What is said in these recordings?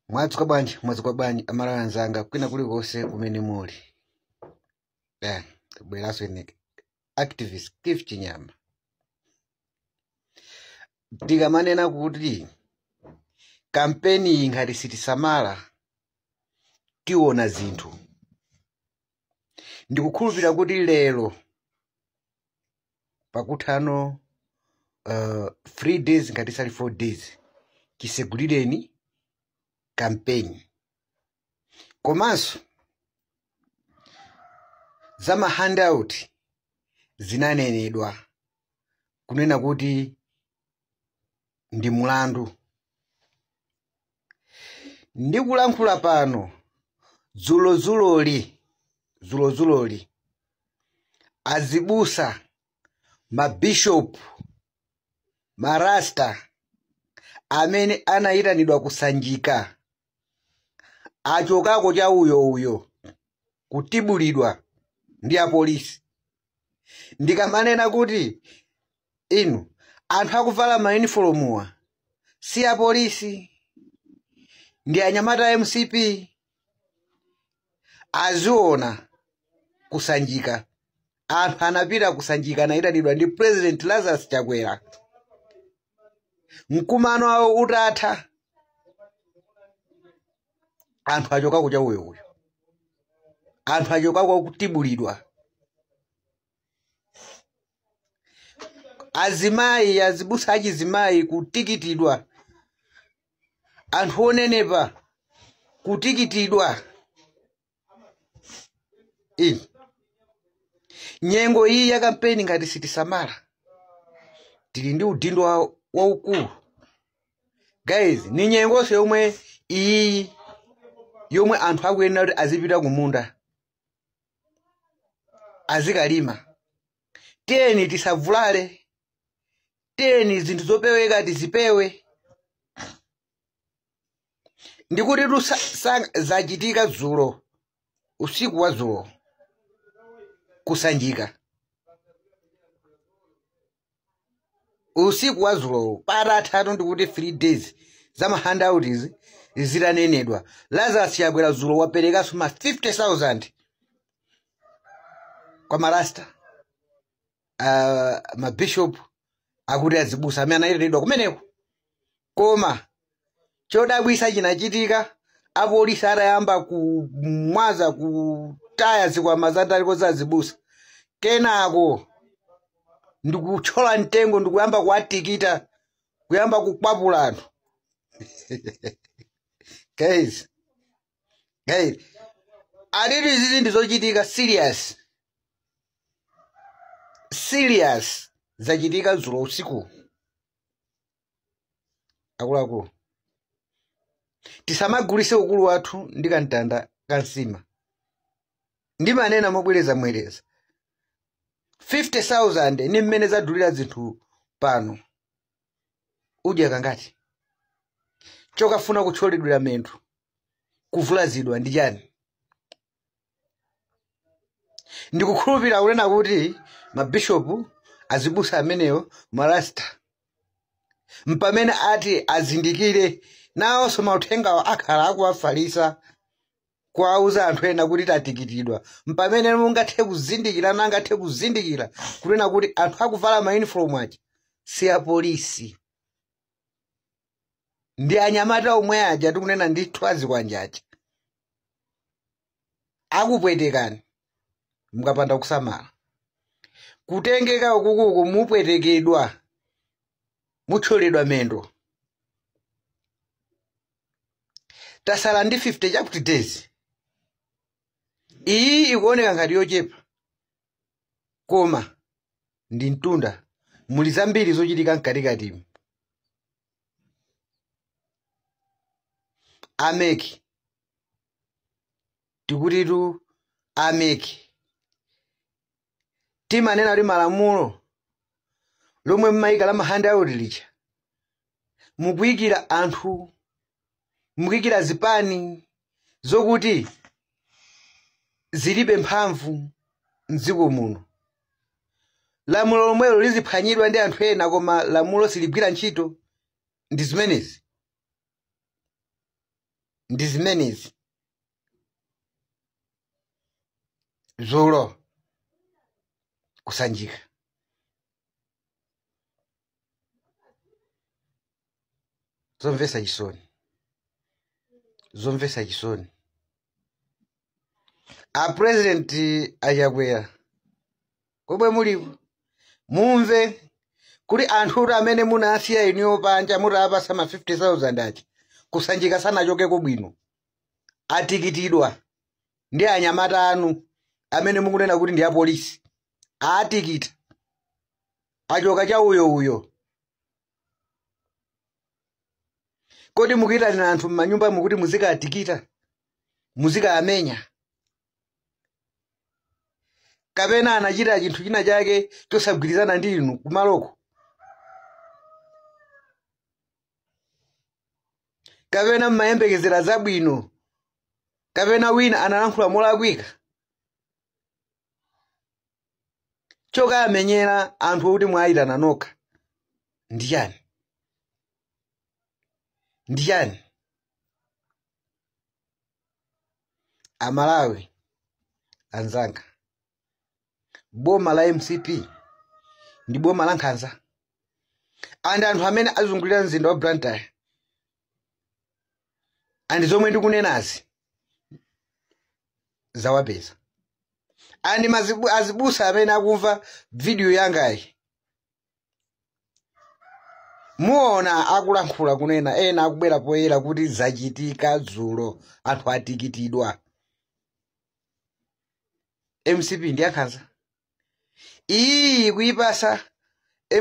Mwadzuka bwanji amala anzanga kwina kulikonse kumene muli. Bweraso ine activist Cliff Chinyama. Tikamanena kuti kampeni ngati sitisamala tiona zinthu. Ndikukhulupirira kuti lero pakuthano 3 days ngati sali 4 days tisegulireni kampeni. Komanso zama handout zinanenedwa kunena kuti ndi mulandu. Ndikulankhula pano zulozuloli azibusa, mabishop, marasta amene anayitanidwa kusanjika achokako cha uyo kutibulidwa ndi apolisi. Ndikamanena kuti inu anthu akuvala ma uniformuwa si apolisi, ndi anyamata MCP, aziona kusanjika. Anthu anapita kusanjika anayitanidwa ndi President Lazarus Chakwera. Mkumano awo utatha, anthu achokako cha uyo anthu achokako kutibulidwa. Azimayi, azibusa achizimayi kutikitidwa. Anthu onenepa kutikitidwa. Nyengo iyi ya kampeni ngati sitisamala tili ndi udindo waukulu. Guys, ni nyengonso yomwe iyi yomwe anthu akuyenera kuti azipita kumunda azikalima. Tiyeni tisavulale, tiyeni zinthu zopeweka tizipewe. Ndikuti zachitika dzulo, usiku wa dzulo kusanjika. Usiku wa dzulo patatatu ndikuti 3 days zama handout izi zitanenedwa. Lazarus Chakwera dzulo waperekaso ma 50,000 kwa marasta, mabishop akuti azibusa amene anayitanidwa kumeneko. Koma chodabwisa chinachitika, apolisi atayamba kumwaza kutaya zikwama zataliko za azibusa. Kenako ndikuchola mtengo ndikuyamba kuwatikita, kuyamba kukwapula anthu. Guys, aditi izi ndizochitika serious zachitika dzulo usiku. Akuluakulu, tisamagulise ukulu wathu ndi kantanda kansima. Ndimanena mobwereza mwereza 50,000 ni mmene zadulira zinthu pano. Udya kangati chokafuna kucholedwera menthu kuvulazidwa ndi chani? Ndikukhulupirira kunena kuti mabishopu, azibusa amenewo, marasta, mpamene ati azindikire nawonso mauthengawo akhala akuwafalisa kuwauza anthu ena kuti tatikitidwa. Mpamene mungathe kuzindikira nangathe kuzindikira kunena kuti anthu akuvala ma uniform aja si apolisi, ndi anyamata omwe aja tikunena ndithu azikwanjaja. Akupwetekani mukapanda kusamala. Kutengeka ukukuku mupwetekedwa, mucholedwa mendo. Tasala ndi 50 chapter days. Iyi ikuoneka ngati yochepa, koma ndi mtunda. Muli zambiri zochitika mkatikati. Ameki tikutitu ameki timanena kuti malamulo lomwe mmayika la mahandout licha mukuyikira anthu, mukuyikira zipani zokuti zilibe mphamvu mdziko muno. Lamulo lomwelo liziphwanyidwa ndi anthu ena koma lamulo siligwira ntchito. Ndi zimenezi. ndi zimenezi. Dzulo kusanjika zomvesa chisoni. A president achakwera komwe mulipo mumve kuti anthu amene munasiya iniwo panja mutapasa ma 50,000 achi kusanjika sanachoke bwino atikitidwa ndi anyamata anu amene mukunena kuti ndi apolisi atikita achoka cha uyo. Kodi mukuitana anthu m'manyumba mukuti muzika atikita muzika amenya kapena anachita chinthu china chake chosagwirizana ndi inu kumaloko, kapena mmayembekezera zabwino, kapena wina analankhula molakwika choka amenyera anthu kuti mwayitana nokha. Ndiyani Amalawi anzanga, boma la MCP ndi boma la Nkhanza andi anthu amene azungulira mzinda wa Blantyre andi zomwe ndikunenazi zawapeza. Andi azibusa amene akumva video yangayi muona akulankhula kunena ena akubwera poyera kuti zachitika dzulo anthu atikitidwa. MCP ndi Nkhanza iyi kuipasa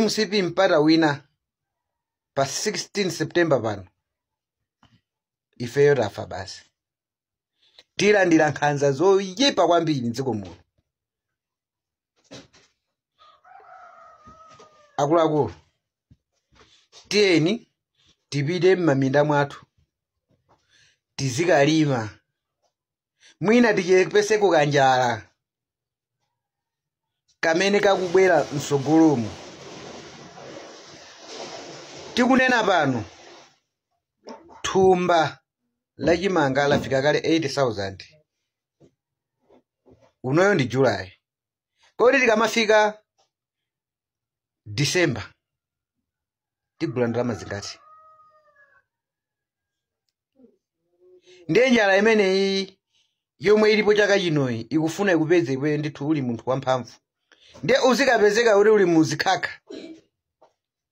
MCP mpata wina pa 16 September pano ifeyo tafa basi. Tilandira Nkhanza zoyipa kwambiri mdziko muno. Akuluakulu tiyeni tipite m'maminda mwathu tizikalima mwina tichepeseko kanjala kamene kakubwera msogolomo. Tikunena pano thumba lachimanga lafika kale 80,000 unoyo ndi July. Kodi tikamafika December tigula ndalama zingati? Ndiye njala imeneyi yomwe ilipo chaka chinoyi ikufuna ikupeze iwe ndithu uli munthu wamphamvu. Ndiye uzikapezeka uli uli muzikhakha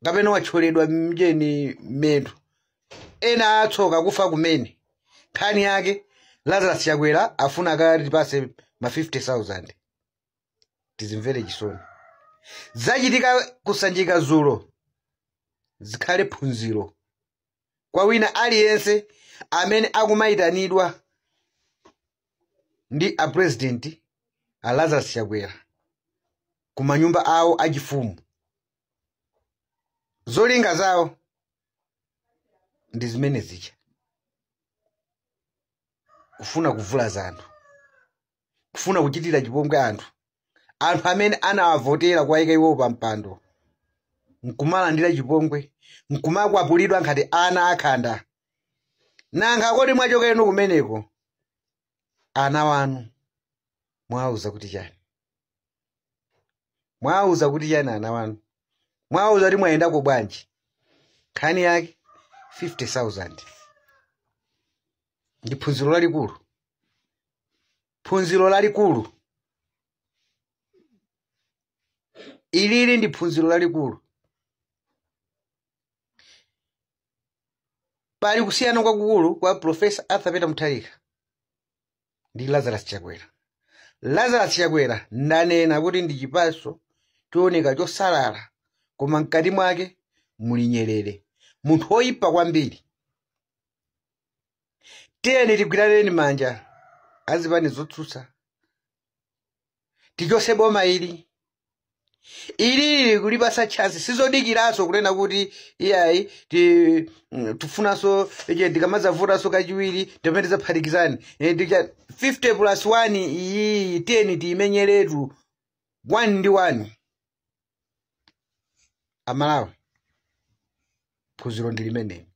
kapena wacholedwa mjeni medu ena atsoka kufa kumene nkhani yake Lazarus Chakwera afuna kale tipase ma 50,000. Tizimvere chisoni. Zachitika kusanjika dzulo zikhale phunziro kwa wina aliyense amene akumayitanidwa ndi a president a Lazarus Chakwera kumanyumba awo achifumu. Zolinga zawo ndi zimene zicha, kufuna kuvula anthu, kufuna kuchitira chipongwe anthu amene anawavotera kwayika iwo pa mpando, nkumalandira chipongwe, nkumakwapulidwa ngati ana akhanda. Nanga kodi mwachoka inu kumeneko ana wanu mwauza kuti chani? Mwauza kuti chani ana wanu? Mwauza kuti mwayenda ku bwanji? Nkhani yake 50,000 ndi phunziro lalikulu. Phunziro lalikulu ilili ndi phunziro lalikulu. Pali kusiyana kwakukulu kwa Professor Arthur Peter Mutharika ndi Lazarus Chakwera. Lazarus Chakwera ndanena kuti ndi chipaso chooneka chosalala koma mkati mwake muli nyerere, munthu oyipa kwambiri. Tiyeni tigwiraneni manja azipani zotsutsa tichose boma ili kulipasa chance sizodikiranso kunena kuti iyayi tufunaso ndikamazavutaso kachiwiri timene zaphatikizani 50+1 iyi tiyeni tiyimenyeretu 1 ndi 1. Amalawi phunziro ndi limene.